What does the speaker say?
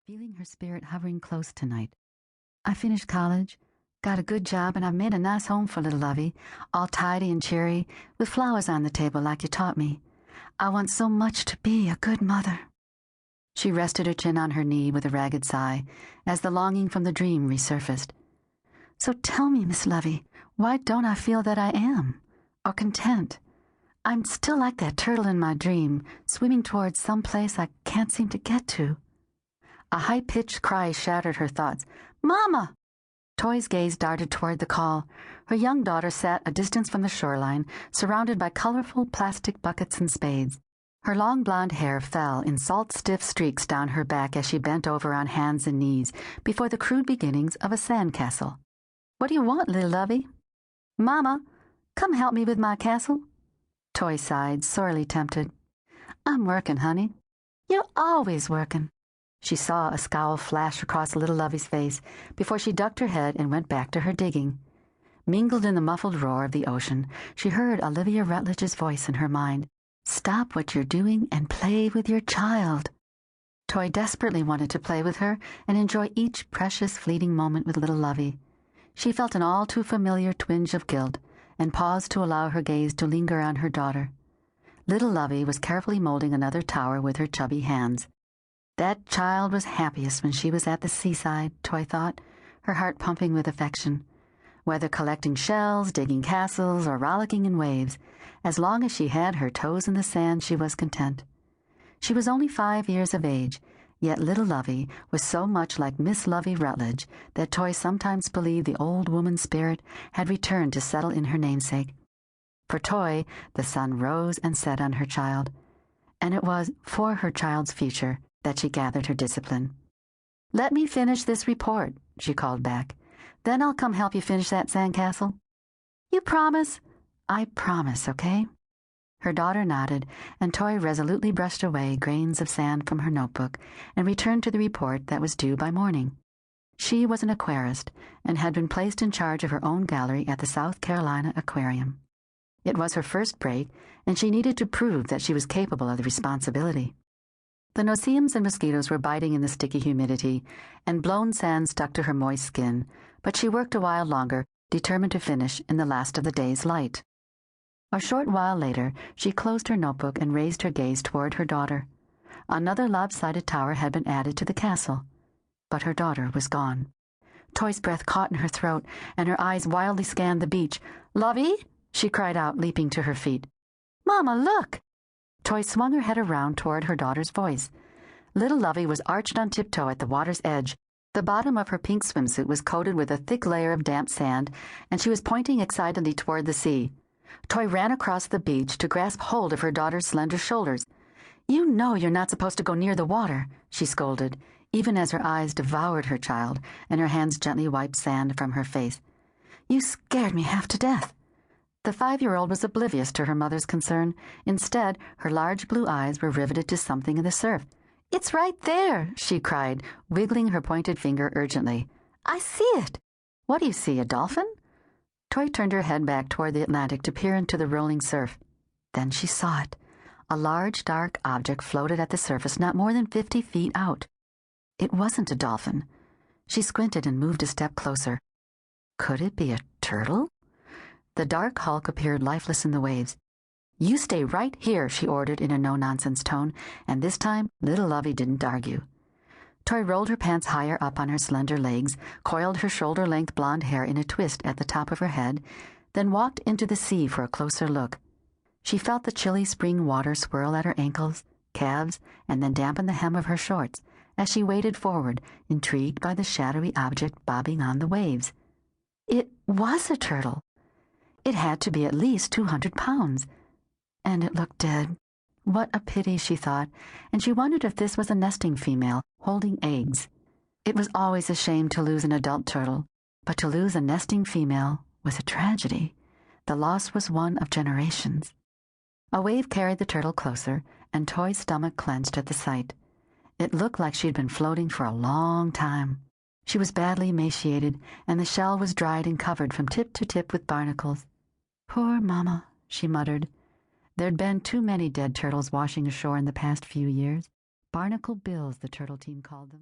feeling her spirit hovering close tonight. I finished college, got a good job, and I've made a nice home for little Lovey, all tidy and cheery, with flowers on the table like you taught me. I want so much to be a good mother. She rested her chin on her knee with a ragged sigh as the longing from the dream resurfaced. So tell me, Miss Lovey, why don't I feel that I am, or content? I'm still like that turtle in my dream, swimming towards some place I can't seem to get to. A high-pitched cry shattered her thoughts. Mama! Toy's gaze darted toward the call. Her young daughter sat a distance from the shoreline, surrounded by colorful plastic buckets and spades. Her long blonde hair fell in salt-stiff streaks down her back as she bent over on hands and knees before the crude beginnings of a sandcastle. What do you want, little Lovey? Mama, come help me with my castle. Toy sighed, sorely tempted. I'm working, honey. You're always working. She saw a scowl flash across little Lovey's face before she ducked her head and went back to her digging. Mingled in the muffled roar of the ocean, she heard Olivia Rutledge's voice in her mind. Stop what you're doing and play with your child. Toy desperately wanted to play with her and enjoy each precious fleeting moment with little Lovey. She felt an all-too-familiar twinge of guilt and paused to allow her gaze to linger on her daughter. Little Lovey was carefully molding another tower with her chubby hands. That child was happiest when she was at the seaside, Toy thought, her heart pumping with affection. Whether collecting shells, digging castles, or rollicking in waves, as long as she had her toes in the sand, she was content. She was only 5 years of age, yet little Lovey was so much like Miss Lovey Rutledge that Toy sometimes believed the old woman spirit had returned to settle in her namesake. For Toy, the sun rose and set on her child, and it was for her child's future that she gathered her discipline. Let me finish this report, she called back. Then I'll come help you finish that sandcastle. You promise? I promise, okay? Her daughter nodded, and Toy resolutely brushed away grains of sand from her notebook and returned to the report that was due by morning. She was an aquarist and had been placed in charge of her own gallery at the South Carolina Aquarium. It was her first break, and she needed to prove that she was capable of the responsibility. The no-see-ums and mosquitoes were biting in the sticky humidity, and blown sand stuck to her moist skin, but she worked a while longer, determined to finish in the last of the day's light. A short while later, she closed her notebook and raised her gaze toward her daughter. Another lopsided tower had been added to the castle, but her daughter was gone. Toy's breath caught in her throat, and her eyes wildly scanned the beach. Lovey! She cried out, leaping to her feet. Mama, look! Toy swung her head around toward her daughter's voice. Little Lovey was arched on tiptoe at the water's edge. The bottom of her pink swimsuit was coated with a thick layer of damp sand, and she was pointing excitedly toward the sea. Toy ran across the beach to grasp hold of her daughter's slender shoulders. You know you're not supposed to go near the water, she scolded, even as her eyes devoured her child and her hands gently wiped sand from her face. You scared me half to death. The 5-year-old was oblivious to her mother's concern. Instead, her large blue eyes were riveted to something in the surf. It's right there, she cried, wiggling her pointed finger urgently. I see it. What do you see, a dolphin? Toy turned her head back toward the Atlantic to peer into the rolling surf. Then she saw it. A large, dark object floated at the surface not more than 50 feet out. It wasn't a dolphin. She squinted and moved a step closer. Could it be a turtle? The dark hulk appeared lifeless in the waves. You stay right here, she ordered in a no-nonsense tone, and this time little Lovey didn't argue. Toy rolled her pants higher up on her slender legs, coiled her shoulder-length blonde hair in a twist at the top of her head, then walked into the sea for a closer look. She felt the chilly spring water swirl at her ankles, calves, and then dampen the hem of her shorts as she waded forward, intrigued by the shadowy object bobbing on the waves. It was a turtle. It had to be at least 200 pounds. And it looked dead. What a pity, she thought, and she wondered if this was a nesting female holding eggs. It was always a shame to lose an adult turtle, but to lose a nesting female was a tragedy. The loss was one of generations. A wave carried the turtle closer, and Toy's stomach clenched at the sight. It looked like she'd been floating for a long time. She was badly emaciated, and the shell was dried and covered from tip to tip with barnacles. Poor Mama, she muttered. There'd been too many dead turtles washing ashore in the past few years. Barnacle bills, the turtle team called them.